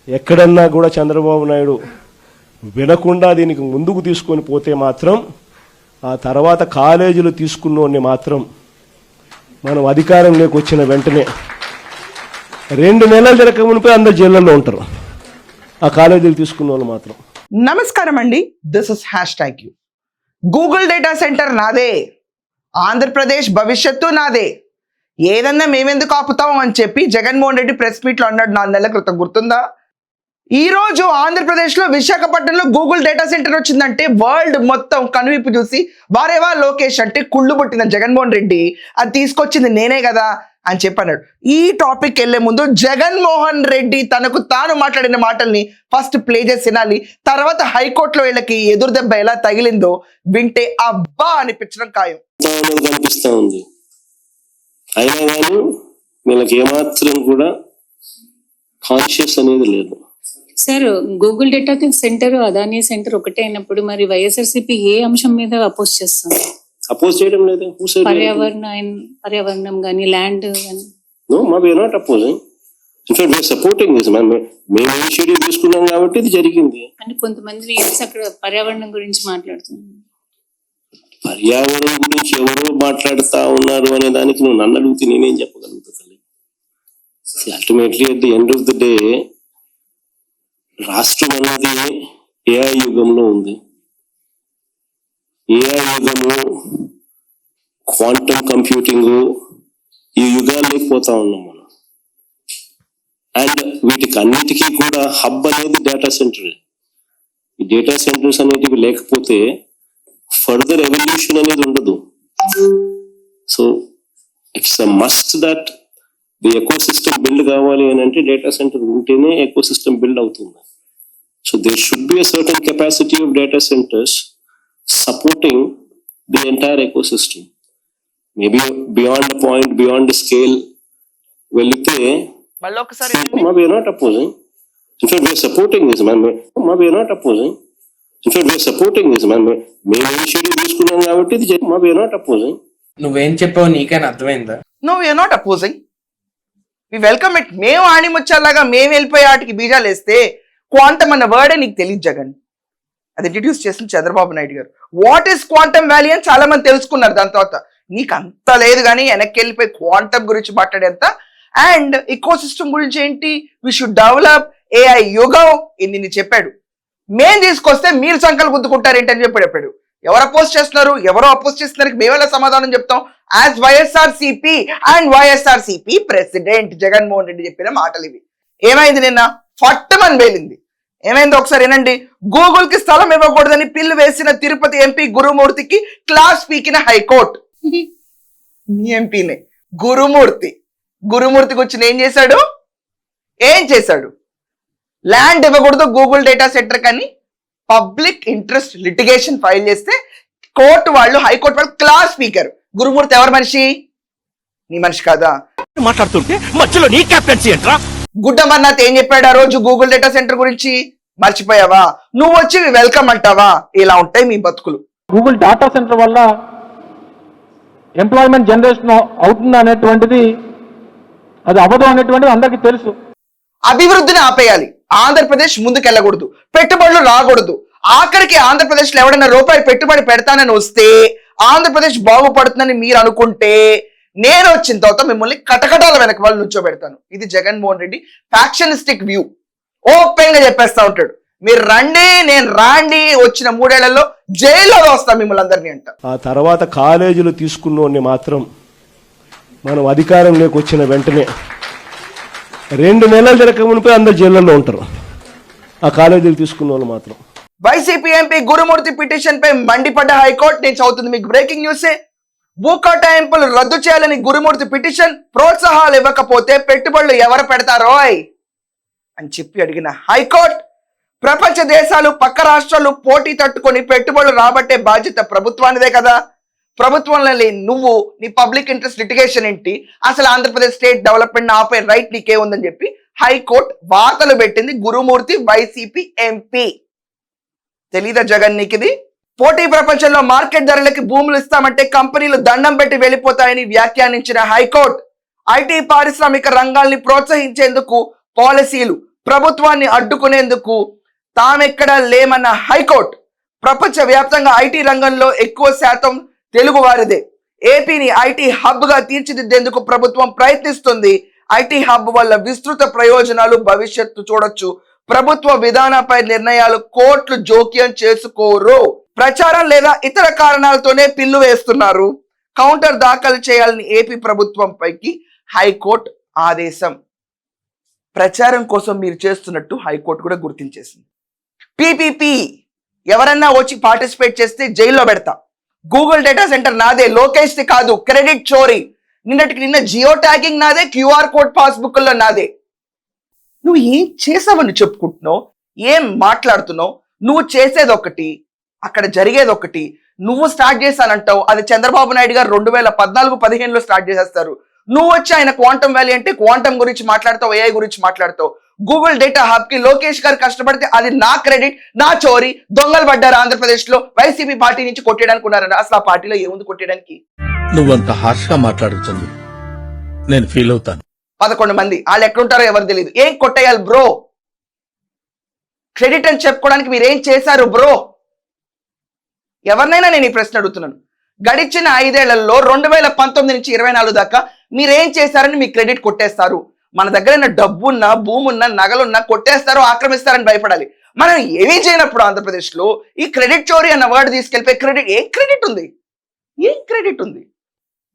ఎక్కడన్నా కూడా చంద్రబాబు నాయుడు వినకుండా దీనికి ముందుకు తీసుకొని పోతే మాత్రం ఆ తర్వాత కాలేజీలు తీసుకున్నోడిని మాత్రం మనం అధికారంలోకి వచ్చిన వెంటనే 2 నెలలు జరగక మునిపే అందరు జైళ్ళల్లో ఉంటారు ఆ కాలేజీలు తీసుకున్న వాళ్ళు మాత్రం. నమస్కారం అండి, this is #you. Google data centre నాదే, ఆంధ్రప్రదేశ్ భవిష్యత్తు నాదే, ఏదన్నా మేమెందుకు ఆపుతాం అని చెప్పి జగన్మోహన్ రెడ్డి ప్రెస్ మీట్లో అన్నాడు 4 నెలల క్రితం, గుర్తుందా? ఈ రోజు ఆంధ్రప్రదేశ్లో విశాఖపట్నంలో గూగుల్ డేటా సెంటర్ వచ్చిందంటే వరల్డ్ మొత్తం కనువిప్పు చూసి వారేవా లోకేష్ అంటే కుళ్ళు పుట్టిన జగన్మోహన్ రెడ్డి అది తీసుకొచ్చింది నేనే కదా అని చెప్పన్నాడు. ఈ టాపిక్ వెళ్లే ముందు జగన్మోహన్ రెడ్డి తనకు తాను మాట్లాడిన మాటల్ని ఫస్ట్ ప్లే చేసి వినాలి. తర్వాత హైకోర్టులో వీళ్ళకి ఎదురు దెబ్బ ఎలా తగిలిందో వింటే అబ్బా అనిపించడం ఖాయం. కనిపిస్తా ఉంది. అయినా కానీ వీళ్ళకి ఏమాత్రం కూడా కాన్షియస్ అనేది లేదు. Sir, Google data centre Adani centre ఒకటే అయినప్పుడు మరి వైఎస్ఆర్సీపీ ఏ అంశం మీద అపోజ్ చేస్తుంది? అపోజ్ చేయడం లేదు. పర్యావరణం కానీ ల్యాండ్ కానీ. No, we are not opposing. In fact, we are supporting this. మేము ఇనిషియేటివ్ తీసుకున్నాం కాబట్టి ఇది జరిగింది. అంటే కొంతమంది అక్కడ పర్యావరణం గురించి మాట్లాడుతున్నారు. పర్యావరణం గురించి ఎవరో మాట్లాడుతా ఉన్నారు అనే దానికి నువ్వు నన్ను అడిగితే నేనేం చెప్పగలుగుతా తల్లి? Ultimately at the end of the day రాష్ట్రం అనేది ఏఐ యుగంలో ఉంది. ఏఐ యుగము, క్వాంటమ్ కంప్యూటింగ్, ఈ యుగాల్లోకి పోతా ఉన్నాం మనం. అండ్ వీటికి అన్నిటికీ కూడా హబ్ అనేది డేటా సెంటర్. ఈ డేటా సెంటర్స్ అనేటివి లేకపోతే ఫర్దర్ ఎవల్యూషన్ అనేది ఉండదు. So it's a must that the eco system build కావాలి అని అంటే డేటా సెంటర్ ఉంటేనే ఎకో సిస్టమ్ బిల్డ్ అవుతుంది. So there should be a certain capacity of data centers supporting the entire ecosystem. Maybe beyond a point, beyond the scale, we are not opposing. In fact, we are supporting this. We are not opposing. In fact, we are supporting this. We are not opposing. నువ్వేం చెప్పావు నీకైనా అర్థమైందా? No, we are not opposing. We welcome it. మేము ఆణిముచ్చాలాగా మేము వెళ్ళిపోయే ఆటికి బీజాలు వేస్తే క్వాంటమ్ అన్న వర్డే నీకు తెలియదు జగన్. అది ఇంట్రడ్యూస్ చేసిన చంద్రబాబు నాయుడు గారు. వాట్ ఈస్ క్వాంటమ్ వ్యాలీ అని చాలా మంది తెలుసుకున్నారు. దాని తర్వాత నీకు అంత లేదు కానీ వెనక్కి వెళ్ళిపోయి క్వాంటమ్ గురించి మాట్లాడేంత. అండ్ ఈకో సిస్టమ్ గురించి ఏంటి, వి షుడ్ డెవలప్ ఏఐ యుగం ఇన్ని చెప్పాడు. మేం తీసుకొస్తే మీరు సంకలు గుద్దుకుంటారు ఏంటని చెప్పాడు. ఎవరు అపోజ్ చేస్తున్నారు, ఎవరో అపోజ్ చేస్తున్నారు, మేమేలా సమాధానం చెప్తాం? As YSRCP and YSRCP president Jaganmohan Reddy చెప్పిన మాటలు ఇవి. ఏమైంది నిన్న? ఫట్టమని వేలింది. ఏమైందో ఒకసారి వినండి. గూగుల్ కి స్థలం ఇవ్వకూడదని పిల్లు వేసిన తిరుపతి ఎంపీ గురుమూర్తికి క్లాస్ పీకిన హైకోర్టు. మీ ఎంపీనే గురుమూర్తికి వచ్చి ఏం చేశాడు? ల్యాండ్ ఇవ్వకూడదు గూగుల్ డేటా సెంటర్ కానీ పబ్లిక్ ఇంట్రెస్ట్ లిటిగేషన్ ఫైల్ చేస్తే హైకోర్టు వాళ్ళు క్లాస్ స్పీకర్. గురుమూర్తి ఎవరి మనిషి? నీ మనిషి కాదా? మాట్లాడుతుంటే మధ్యలో నీ కెప్టెన్సీ ఏంట్రా? గుడ్డమన్నాథ్ ఏం చెప్పాడు ఆ రోజు గూగుల్ డేటా సెంటర్ గురించి? మర్చిపోయావా? నువ్వు వచ్చి వెల్కమ్ అంటావా? ఇలా ఉంటాయి మీ బతుకులు. గూగుల్ డేటా సెంటర్ వల్ల ఎంప్లాయ్మెంట్ జనరేషన్ అవుతుంది అనేటువంటిది, అది అబద్ధం అనేటువంటిది అందరికీ తెలుసు. అభివృద్ధిని ఆపేయాలి, ఆంధ్రప్రదేశ్ ముందుకెళ్ళకూడదు, పెట్టుబడులు రాకూడదు. ఆఖరికి ఆంధ్రప్రదేశ్ లో ఎవడన్నా రూపాయి పెట్టుబడి పెడతానని వస్తే ఆంధ్రప్రదేశ్ బాగుపడుతుందని మీరు అనుకుంటే నేను వచ్చిన తర్వాత మిమ్మల్ని కటకటాల వెనక వాళ్ళు నుంచోబెడతాను. ఇది జగన్మోహన్ రెడ్డి ఫ్యాక్షనిస్టిక్ వ్యూ. ఓపెన్ గా చెప్పేస్తా ఉంటాడు, మీరు రండి, నేను రాండి, వచ్చిన 3 ఏళ్లలో జైల్లో వస్తాం మిమ్మల్ని అందరినీ అంట. ఆ తర్వాత కాలేజీలు తీసుకున్నోడిని మాత్రం మనం అధికారంలోకి వచ్చిన వెంటనే 2 నెలలు జరగక మునిపే అందరు జైళ్ళల్లో ఉంటారు ఆ కాలేజీలు తీసుకున్న వాళ్ళు మాత్రం. వైసీపీ ఎంపీ గురుమూర్తి పిటిషన్ పై మండిపడ్డ హైకోర్టు. నేను చదువుతుంది మీకు బ్రేకింగ్ న్యూసే. భూ కేటాయింపులు రద్దు చేయాలని గురుమూర్తి పిటిషన్. ప్రోత్సాహాలు ఇవ్వకపోతే పెట్టుబడులు ఎవరు పెడతారో అని చెప్పి అడిగిన హైకోర్టు, ప్రపంచ దేశాలు పక్క రాష్ట్రాలు పోటీ తట్టుకొని పెట్టుబడులు రాబట్టే బాధ్యత ప్రభుత్వానిదే కదా. ప్రభుత్వంలో నువ్వు నీ పబ్లిక్ ఇంట్రెస్ట్ లిటిగేషన్ ఏంటి? అసలు ఆంధ్రప్రదేశ్ స్టేట్ డెవలప్మెంట్ ఆపే రైట్ నీకే ఉందని చెప్పి హైకోర్టు వార్తలు పెట్టింది గురుమూర్తి వైసీపీ ఎంపీ. తెలీదా జగన్ నీకిది? పోటీ ప్రపంచంలో మార్కెట్ ధరలకి భూములు ఇస్తామంటే కంపెనీలు దండం పెట్టి వెళ్ళిపోతాయని వ్యాఖ్యానించిన హైకోర్టు ఐటీ పారిశ్రామిక రంగాల్ని ప్రోత్సహించేందుకు పాలసీలు ప్రభుత్వాన్ని అడ్డుకునేందుకు తామెక్కడా లేమన్న హైకోర్టు. ప్రపంచ వ్యాప్తంగా ఐటీ రంగంలో ఎక్కువ శాతం తెలుగు వారిదే. ఏపీని ఐటీ హబ్ గా తీర్చిదిద్దేందుకు ప్రభుత్వం ప్రయత్నిస్తుంది. ఐటీ హబ్ వల్ల విస్తృత ప్రయోజనాలు భవిష్యత్తు చూడొచ్చు. ప్రభుత్వ విధానంపై నిర్ణయాలు కోర్టులు జోక్యం చేసుకోరు. ప్రచారం లేదా ఇతర కారణాలతోనే పిల్లు వేస్తున్నారు. కౌంటర్ దాఖలు చేయాలని ఏపీ ప్రభుత్వం పైకి హైకోర్టు ఆదేశం. ప్రచారం కోసం మీరు చేస్తున్నట్టు హైకోర్టు కూడా గుర్తించేసింది. పీపీపీ ఎవరన్నా వచ్చి పార్టిసిపేట్ చేస్తే జైల్లో పెడతా. గూగుల్ డేటా సెంటర్ నాదే, లోకేష్ది కాదు. క్రెడిట్ చోరీ. నిన్నటికి నిన్న జియో ట్యాగింగ్ నాదే, క్యూఆర్ కోడ్ పాస్బుక్ లో నాదే. నువ్వు ఏం చేసావని చెప్పుకుంటున్నావు, ఏం మాట్లాడుతున్నావు? నువ్వు చేసేది ఒకటి, అక్కడ జరిగేది ఒకటి. నువ్వు స్టార్ట్ చేశానంటావు, అది చంద్రబాబు నాయుడు గారు 2014-15లో స్టార్ట్ చేసేస్తారు. నువ్వు వచ్చి ఆయన క్వాంటమ్ వ్యాలీ అంటే క్వాంటమ్ గురించి మాట్లాడతావు, ఏఐ గురించి మాట్లాడతావు. గూగుల్ డేటా హబ్ కి లోకేష్ గారు కష్టపడితే అది నా క్రెడిట్, నా చోరీ. దొంగలు పడ్డారు ఆంధ్రప్రదేశ్ లో. వైసీపీ పార్టీ నుంచి కొట్టేయడానికి ఉన్నారని. అసలు ఆ పార్టీలో ఏముంది కొట్టేయడానికి? నువ్వంత హార్ష్ గా మాట్లాడుతుంది నేను ఫీల్ అవుతాను. 11 మంది, వాళ్ళు ఎక్కడుంటారో ఎవరు తెలియదు. ఏం కొట్టేయాలి బ్రో? క్రెడిట్ అని చెప్పుకోవడానికి మీరేం చేశారు బ్రో? ఎవరినైనా నేను ఈ ప్రశ్న అడుగుతున్నాను. గడిచిన 5 ఏళ్లలో 2019 నుంచి 24 దాకా మీరేం చేశారని మీ క్రెడిట్ కొట్టేస్తారు. మన దగ్గర డబ్బున్నా, భూమున్నా, నగలున్నా కొట్టేస్తారో, ఆక్రమిస్తారని భయపడాలి. మనం ఏమీ చేయనప్పుడు ఆంధ్రప్రదేశ్ లో ఈ క్రెడిట్ చోరీ అన్న వర్డ్ తీసుకెళ్ళిపోయి క్రెడిట్, ఏం క్రెడిట్ ఉంది? ఏం క్రెడిట్ ఉంది?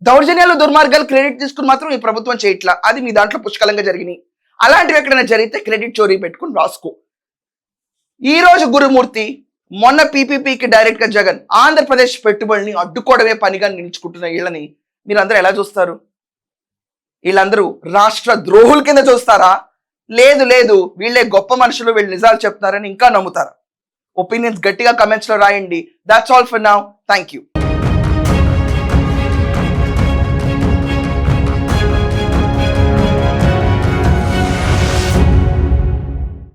దౌర్జన్యాలు, దుర్మార్గాలు క్రెడిట్ తీసుకుని మాత్రం ఈ ప్రభుత్వం చేయట్లా. అది మీ దాంట్లో పుష్కలంగా జరిగినాయి. అలాంటివి ఎక్కడైనా జరిగితే క్రెడిట్ చోరీ పెట్టుకుని రాసుకో. ఈ రోజు గురుమూర్తి, మొన్న పీపీపీకి డైరెక్ట్ గా జగన్. ఆంధ్రప్రదేశ్ పెట్టుబడిని అడ్డుకోవడమే పనిగా నిలుచుకుంటున్న వీళ్ళని మీరందరూ ఎలా చూస్తారు? వీళ్ళందరూ రాష్ట్ర ద్రోహుల కింద చూస్తారా? లేదు లేదు, వీళ్ళే గొప్ప మనుషులు, వీళ్ళు నిజాలు చెప్తున్నారని ఇంకా నమ్ముతారా? ఒపీనియన్స్ గట్టిగా కమెంట్స్ లో రాయండి. That's all for now. Thank you.